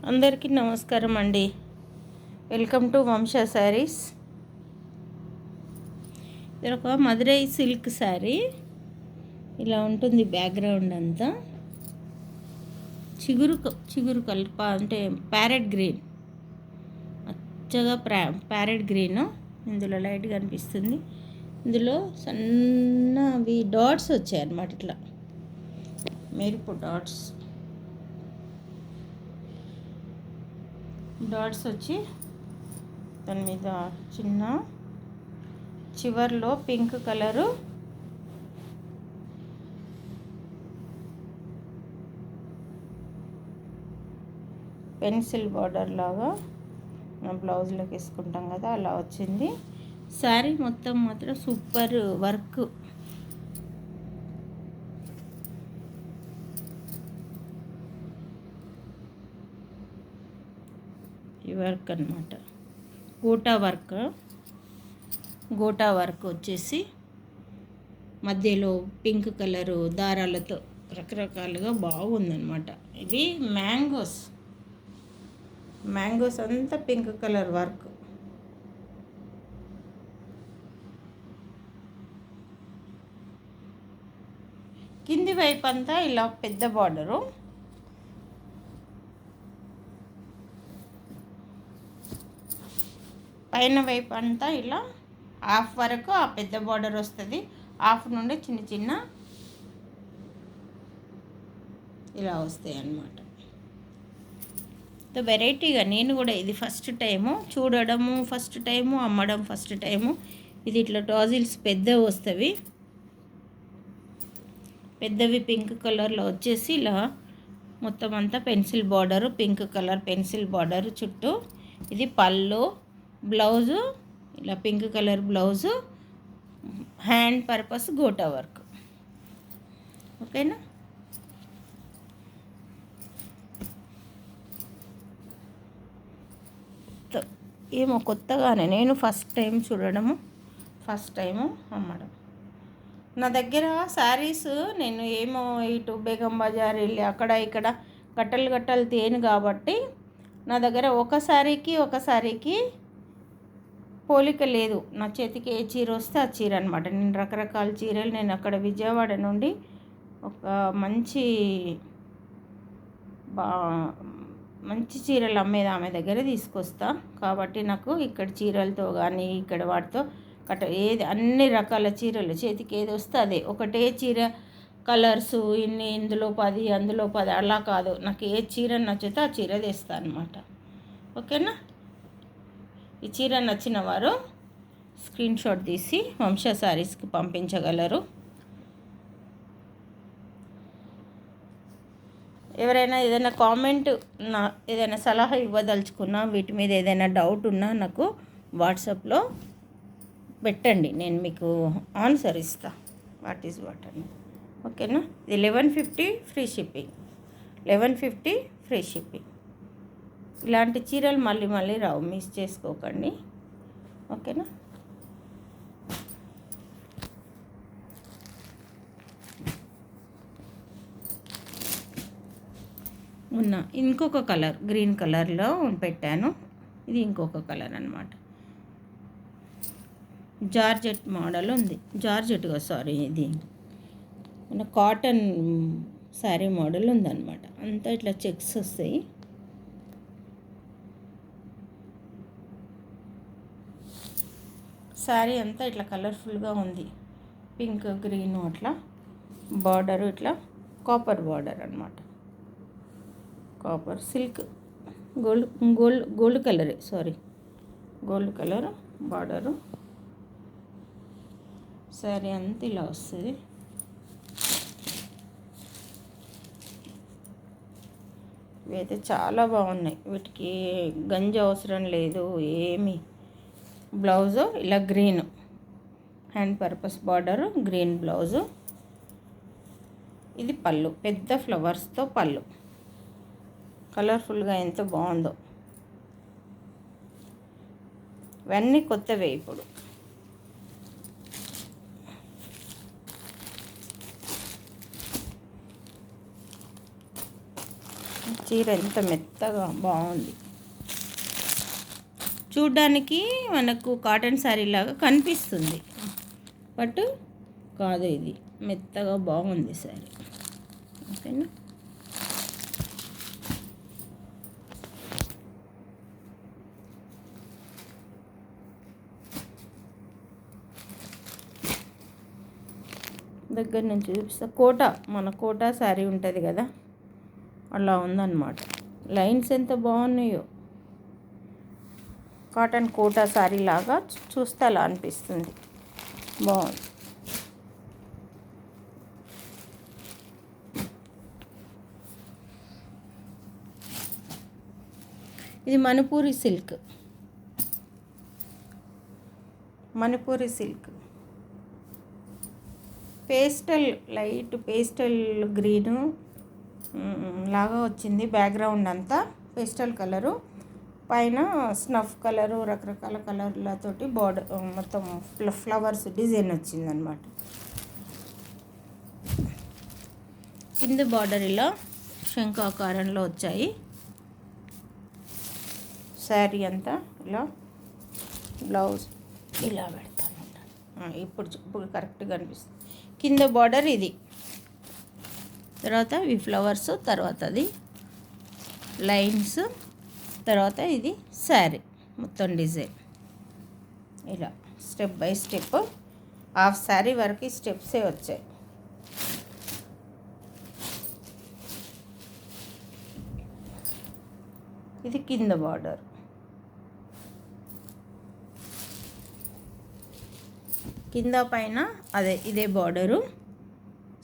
అందరికీ నమస్కారం అండి. వెల్కమ్ టు వంశ శారీస్. ఇది ఒక మదురై సిల్క్ శారీ. ఇలా ఉంటుంది బ్యాక్గ్రౌండ్ అంతా. చిగురు కలర్ అంటే ప్యారెట్ గ్రీన్, అచ్చగా ప్యారెట్ గ్రీన్ ఇందులో లైట్గా అనిపిస్తుంది. ఇందులో సన్నవి డాట్స్ వచ్చాయన్నమాట, ఇట్లా మెరుపు డాట్స్ వచ్చి దాని మీద చిన్న చివర్లో పింక్ కలరు పెన్సిల్ బార్డర్ లాగా బ్లౌజ్లోకి వేసుకుంటాం కదా, అలా వచ్చింది. శారీ మొత్తం మాత్రం సూపర్ వర్క్. ఈ వర్క్ అన్నమాట గోటా వర్క్ వచ్చేసి మధ్యలో పింక్ కలరు దారాలతో రకరకాలుగా బాగుందన్నమాట. ఇవి మ్యాంగోస్ అంతా పింక్ కలర్ వర్క్. కింది వైపు అంతా ఇలా పెద్ద బార్డరు, పైన వైపు అంతా ఇలా హాఫ్ వరకు ఆ పెద్ద బార్డర్ వస్తుంది. హాఫ్ నుండి చిన్న చిన్న ఇలా వస్తాయి అన్నమాట. వెరైటీగా నేను కూడా ఇది ఫస్ట్ టైము చూడడము, ఫస్ట్ టైము అమ్మడం, ఫస్ట్ టైము. ఇది ఇట్లా టాజిల్స్ పెద్దవి వస్తవి, పెద్దవి పింక్ కలర్లో వచ్చేసి ఇలా మొత్తం అంతా pencil border, pink colour pencil border చుట్టూ. ఇది పళ్ళు, బ్లౌజు ఇలా pink colour blouse, hand purpose gota work. ఓకేనా? ఏమో కొత్తగానే నేను ఫస్ట్ టైం చూడడము, ఫస్ట్ టైము అమ్మడం. నా దగ్గర శారీస్ నేను ఏమో ఇటు బేగం బజార్ వెళ్ళి అక్కడ ఇక్కడ గట్టలు తేను కాబట్టి నా దగ్గర ఒక సారీకి పోలిక లేదు. నా చేతికి ఏ చీర వస్తే ఆ చీర అనమాట. నేను రకరకాల చీరలు నేను అక్కడ విజయవాడ నుండి ఒక మంచి చీరలు అమ్మేది ఆమె దగ్గర తీసుకొస్తా. కాబట్టి నాకు ఇక్కడ చీరలతో కానీ ఇక్కడ వాటితో ఏది అన్ని రకాల చీరలు చేతికి ఏది వస్తే అదే. ఒకటే చీర కలర్స్ ఇందులో 10 అందులో 10 అలా కాదు. నాకు ఏ చీర నచ్చితే ఆ చీర తెస్తాను అనమాట. ఓకేనా? ఈ చీర నచ్చిన వారు స్క్రీన్ షాట్ తీసి వంశ శారీస్కి పంపించగలరు. ఎవరైనా ఏదైనా కామెంట్, ఏదైనా సలహా ఇవ్వదలుచుకున్నా, వీటి మీద ఏదైనా డౌట్ ఉన్నా నాకు వాట్సాప్లో పెట్టండి, నేను మీకు ఆన్సర్ ఇస్తా. వాట్ ఈజ్ వాట్ అని. ఓకేనా? ఇది 1150 ఫ్రీ షిప్పింగ్. 1150 free shipping. ఇలాంటి చీరలు మళ్ళీ రావు, మిస్ చేసుకోకండి. ఓకేనా? ఇంకొక కలర్ గ్రీన్ కలర్లో పెట్టాను. ఇది ఇంకొక కలర్ అన్నమాట. జార్జెట్ మోడల్ ఉంది. ఇది కాటన్ శారీ మోడల్ ఉందన్నమాట. అంతా ఇట్లా చెక్స్ వస్తాయి. శారీ అంతా ఇట్లా కలర్ఫుల్గా ఉంది. పింక్ గ్రీన్ అట్లా బార్డరు, ఇట్లా కాపర్ బార్డర్ అన్నమాట. Copper silk gold colour border. Sari అంతా ఇలా వస్తుంది. ఇవైతే చాలా బాగున్నాయి. వీటికి గంజి అవసరం లేదు ఏమి. బ్లౌజు ఇలా green hand purpose border, green blouse. ఇది పళ్ళు, పెద్ద ఫ్లవర్స్తో పళ్ళు. కలర్ఫుల్గా ఎంత బాగుందో. ఇవన్నీ కొత్తవే ఇప్పుడు. చీర ఎంత మెత్తగా బాగుంది. చూడ్డానికి మనకు కాటన్ శారీ లాగా కనిపిస్తుంది, బట్ కాదు, ఇది మెత్తగా బాగుంది శారీ. ఓకేనా. దగ్గర నుంచి చూపిస్తా. మన కోటా శారీ ఉంటుంది కదా, అలా ఉందన్నమాట. లైన్స్ ఎంత బాగున్నాయో, కాటన్ కోటా శారీ లాగా చూస్తే అలా అనిపిస్తుంది. బాగుంది. ఇది Manipuri silk. Light pastel green లాగా వచ్చింది. బ్యాక్గ్రౌండ్ అంతా పేస్టల్ కలరు, పైన స్నఫ్ కలరు, రకరకాల కలర్లతోటి బార్డర్ మొత్తం ఫ్లవర్స్ డిజైన్ వచ్చిందనమాట. కింద బార్డర్ ఇలా శంఖాకారంలో వచ్చాయి. శారీ అంతా ఇలా, బ్లౌజ్ ఇలా పెడతాను. ఇప్పుడు కరెక్ట్గా అనిపిస్తుంది. కింద బార్డర్ ఇది, తర్వాత ఈ ఫ్లవర్స్, తర్వాత అది లైన్స్, తర్వాత ఇది శారీ మొత్తం డిజైన్ ఇలా step by step half sari వరకు స్టెప్సే వచ్చాయి. ఇది కింద బార్డర్. కింద పైన ఇదే బార్డరు.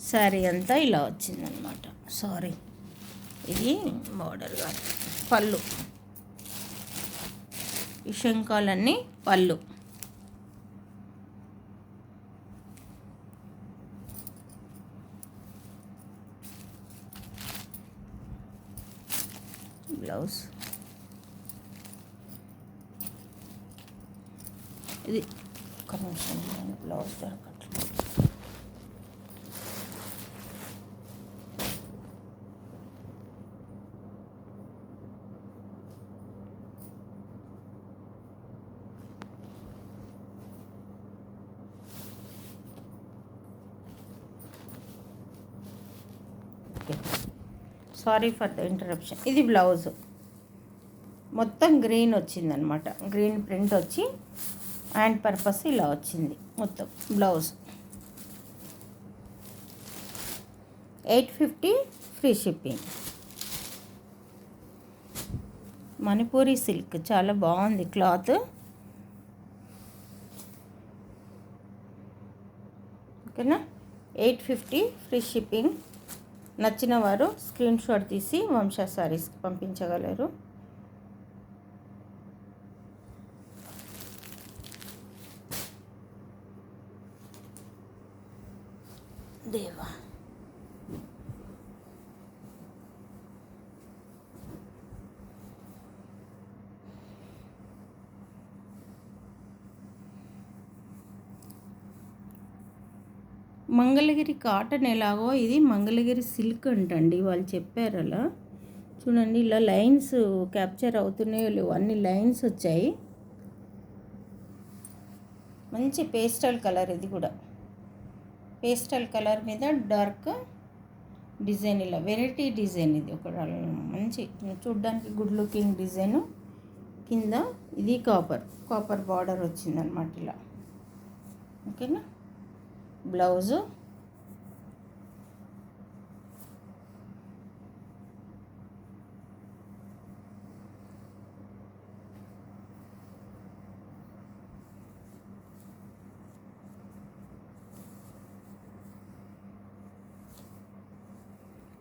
శారీ అంతా ఇలా వచ్చిందనమాట. సారీ, ఇది బార్డర్ కాదు, పళ్ళు. ఈ శంఖాలన్నీ పళ్ళు. బ్లౌజ్ ఇది. ఒక్క నిమిషం, బ్లౌజ్ దొరకట్లేదు. Sorry for the interruption. ఇది బ్లౌజ్ మొత్తం గ్రీన్ వచ్చిందనమాట. గ్రీన్ ప్రింట్ వచ్చి హ్యాండ్ పర్పస్ ఇలా వచ్చింది మొత్తం. Blouse 850 free shipping. Manipuri silk చాలా బాగుంది క్లాత్. ఓకేనా. 850 ఫ్రీ షిప్పింగ్. నచ్చిన వారు స్క్రీన్ షాట్ తీసి వంశా సారీస్కి పంపించగలరు. దేవా, మంగళగిరి కాటన్ ఎలాగో ఇది మంగళగిరి సిల్క్ అంటండి. వాళ్ళు చెప్పారు అలా. చూడండి, ఇలా లైన్స్ క్యాప్చర్ అవుతున్నాయో లేవు, అన్ని లైన్స్ వచ్చాయి. మంచి పేస్టల్ కలర్. ఇది కూడా పేస్టల్ కలర్ మీద డార్క్ డిజైన్, ఇలా వెరైటీ డిజైన్. ఇది ఒక మంచి చూడ్డానికి గుడ్ లుకింగ్ డిజైను. కింద ఇది కాపర్ బార్డర్ వచ్చిందనమాట ఇలా. ఓకేనా. బ్లౌజు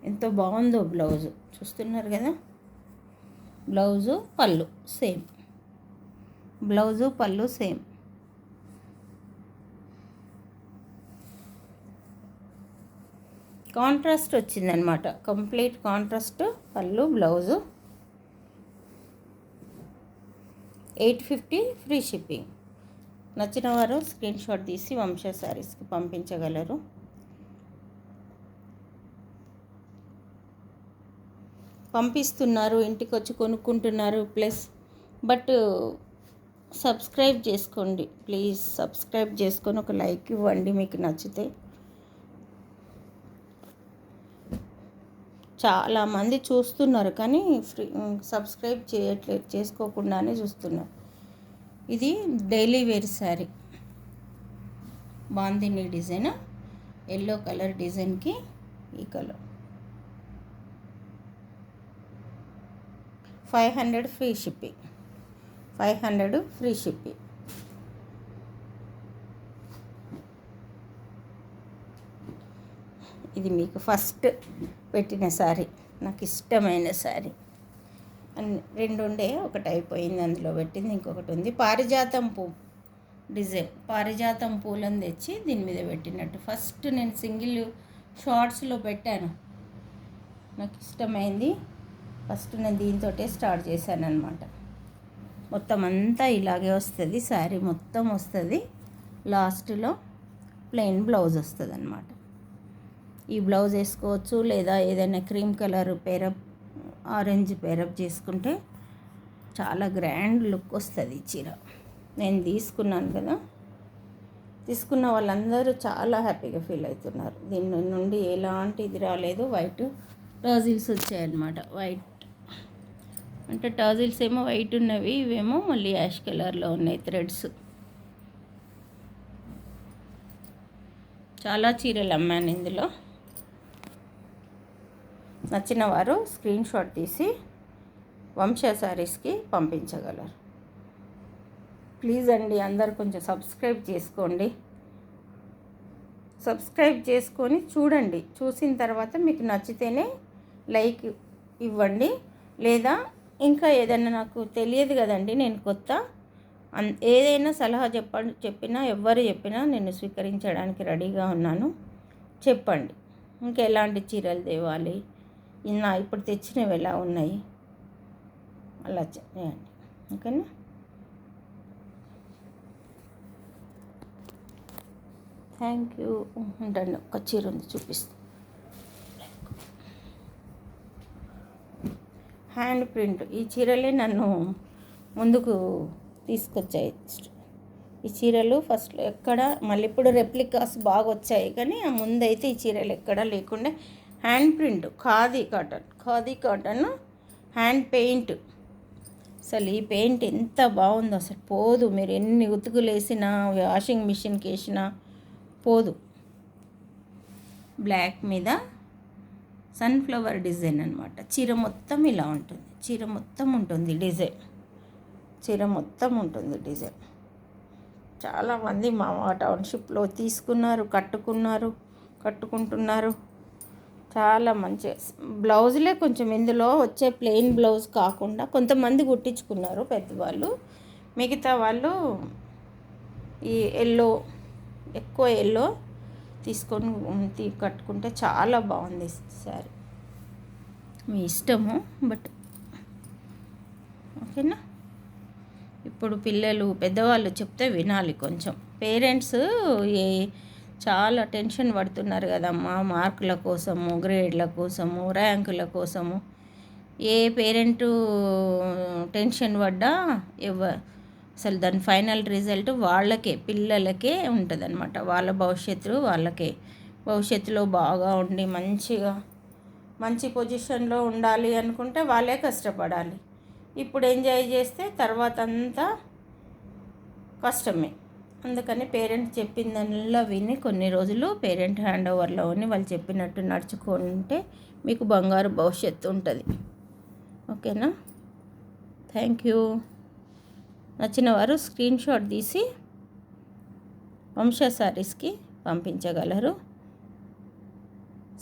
ఎంతో బాగుందో బ్లౌజు, చూస్తున్నారు కదా. బ్లౌజు పళ్ళు సేమ్, బ్లౌజు పళ్ళు సేమ్. కాంట్రాస్ట్ వచ్చిందనమాట, కంప్లీట్ కాంట్రాస్ట్ పళ్ళు బ్లౌజు. 850 free shipping. నచ్చిన వారు స్క్రీన్ షాట్ తీసి వంశా శారీస్కి పంపించగలరు. పంపిస్తున్నారు, ఇంటికి వచ్చి కొనుక్కుంటున్నారు. ప్లస్ బట్ సబ్స్క్రైబ్ చేసుకోండి ప్లీజ్. సబ్స్క్రైబ్ చేసుకొని ఒక లైక్ ఇవ్వండి మీకు నచ్చితే. చాలామంది చూస్తున్నారు కానీ సబ్స్క్రైబ్ చేయట్లేదు, చేసుకోకుండానే చూస్తున్నారు. ఇది daily wear sari, bandhani design, yellow colour డిజైన్కి ఈ colour. 500 free shipping, 500 free shipping. ఇది మీకు ఫస్ట్ పెట్టిన శారీ, నాకు ఇష్టమైన శారీ. రెండు ఉండే, ఒకటి అయిపోయింది, అందులో పెట్టింది, ఇంకొకటి ఉంది. పారిజాతం పువ్వు డిజైన్, పారిజాతం పూలను తెచ్చి దీని మీద పెట్టినట్టు. ఫస్ట్ నేను సింగిల్ షార్ట్స్లో పెట్టాను, నాకు ఇష్టమైంది. ఫస్ట్ నేను దీంతో స్టార్ట్ చేశాను అనమాట. మొత్తం అంతా ఇలాగే వస్తుంది, శారీ మొత్తం వస్తుంది. లాస్ట్లో ప్లెయిన్ బ్లౌజ్ వస్తుంది అనమాట. ఈ బ్లౌజ్ వేసుకోవచ్చు, లేదా ఏదైనా cream colour pair up, orange pair up చేసుకుంటే చాలా గ్రాండ్ లుక్ వస్తుంది ఈ చీర. నేను తీసుకున్నాను కదా, తీసుకున్న వాళ్ళందరూ చాలా హ్యాపీగా ఫీల్ అవుతున్నారు. దీని నుండి ఎలాంటి ఇది రాలేదు. వైట్ టాజిల్స్ వచ్చాయన్నమాట. వైట్ అంటే టాజిల్స్ ఏమో వైట్ ఉన్నవి, ఇవేమో మళ్ళీ యాష్ కలర్లో ఉన్నాయి థ్రెడ్స్. చాలా చీరలు అమ్మాను ఇందులో. నచ్చిన వారు స్క్రీన్ షాట్ తీసి వంశ శారీస్కి పంపించగలరు. ప్లీజ్ అండి, అందరు కొంచెం సబ్స్క్రైబ్ చేసుకోండి. సబ్స్క్రైబ్ చేసుకొని చూడండి, చూసిన తర్వాత మీకు నచ్చితేనే లైక్ ఇవ్వండి. లేదా ఇంకా ఏదైనా, నాకు తెలియదు కదండి, నేను కొత్త, ఏదైనా సలహా చెప్పినా ఎవరు చెప్పినా నేను స్వీకరించడానికి రెడీగా ఉన్నాను. చెప్పండి ఇంకా ఎలాంటి చీరలు తేవాలి, ఇప్పుడు తెచ్చినవి ఎలా ఉన్నాయి, అలా చేయండి. ఓకేనా? Thank you. ఉండండి, ఒక చీర ఉంది చూపిస్తాను. హ్యాండ్ ప్రింట్ ఈ చీరలే నన్ను ముందుకు తీసుకొచ్చాయి. ఈ చీరలు ఫస్ట్లో ఎక్కడ, మళ్ళీ ఇప్పుడు రెప్లికాస్ బాగా వచ్చాయి, కానీ ఆ ముందైతే ఈ చీరలు ఎక్కడా లేకుండా hand print, khadi cotton hand paint. అసలు ఈ పెయింట్ ఎంత బాగుందో, అసలు పోదు. మీరు ఎన్ని ఉతుకులు వేసినా, వాషింగ్ మిషన్కి వేసినా పోదు. బ్లాక్ మీద సన్ఫ్లవర్ డిజైన్ అనమాట. చీర మొత్తం ఇలా ఉంటుంది, చీర మొత్తం ఉంటుంది డిజైన్, చీర మొత్తం ఉంటుంది డిజైన్. చాలామంది మా టౌన్షిప్లో తీసుకున్నారు, కట్టుకుంటున్నారు. చాలా మంచి బ్లౌజులే కొంచెం ఇందులో వచ్చే ప్లెయిన్ బ్లౌజ్ కాకుండా కొంతమంది కుట్టించుకున్నారు పెద్దవాళ్ళు. మిగతా వాళ్ళు ఈ ఎక్కువ ఎల్లో తీసుకొని కట్టుకుంటే చాలా బాగుంది శారీ. మీ ఇష్టము, బట్ ఓకేనా? ఇప్పుడు పెద్దవాళ్ళు చెప్తే వినాలి కొంచెం. పేరెంట్స్ చాలా టెన్షన్ పడుతున్నారు కదమ్మా, మార్కుల కోసము, గ్రేడ్ల కోసము, ర్యాంకుల కోసము. ఏ పేరెంటు టెన్షన్ పడ్డా అసలు దాని ఫైనల్ రిజల్ట్ పిల్లలకే ఉంటుంది అనమాట. వాళ్ళ భవిష్యత్తులో బాగా ఉండి మంచి పొజిషన్లో ఉండాలి అనుకుంటే వాళ్ళే కష్టపడాలి. ఇప్పుడు ఎంజాయ్ చేస్తే తర్వాత అంతా కష్టమే. అందుకని పేరెంట్ చెప్పిందల్లా విని కొన్ని రోజులు పేరెంట్ హ్యాండ్ ఓవర్లో ఉని వాళ్ళు చెప్పినట్టు నడుచుకుంటే మీకు బంగారు భవిష్యత్తు ఉంటుంది. ఓకేనా? Thank you. నచ్చిన వారు స్క్రీన్ షాట్ తీసి వంశ శారీస్కి పంపించగలరు.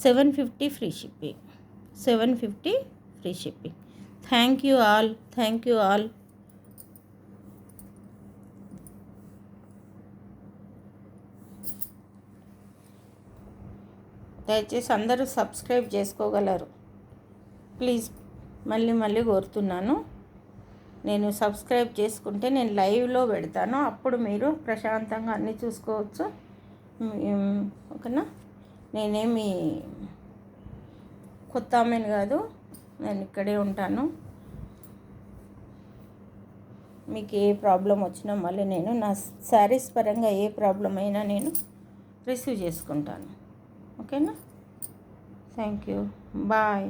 750 free shipping, 750 free shipping. Thank you all. దయచేసి అందరూ సబ్స్క్రైబ్ చేసుకోగలరు ప్లీజ్. మళ్ళీ కోరుతున్నాను. నేను సబ్స్క్రైబ్ చేసుకుంటే నేను లైవ్లో పెడతాను, అప్పుడు మీరు ప్రశాంతంగా అన్నీ చూసుకోవచ్చు. ఓకేనా? నేనేమి కొత్త ఆమెను కాదు, నేను ఇక్కడే ఉంటాను. మీకు ఏ ప్రాబ్లం వచ్చినా మళ్ళీ నేను నా శారీస్ పరంగా ఏ ప్రాబ్లం అయినా నేను రిసీవ్ చేసుకుంటాను. ఓకేనా? Thank you. బాయ్.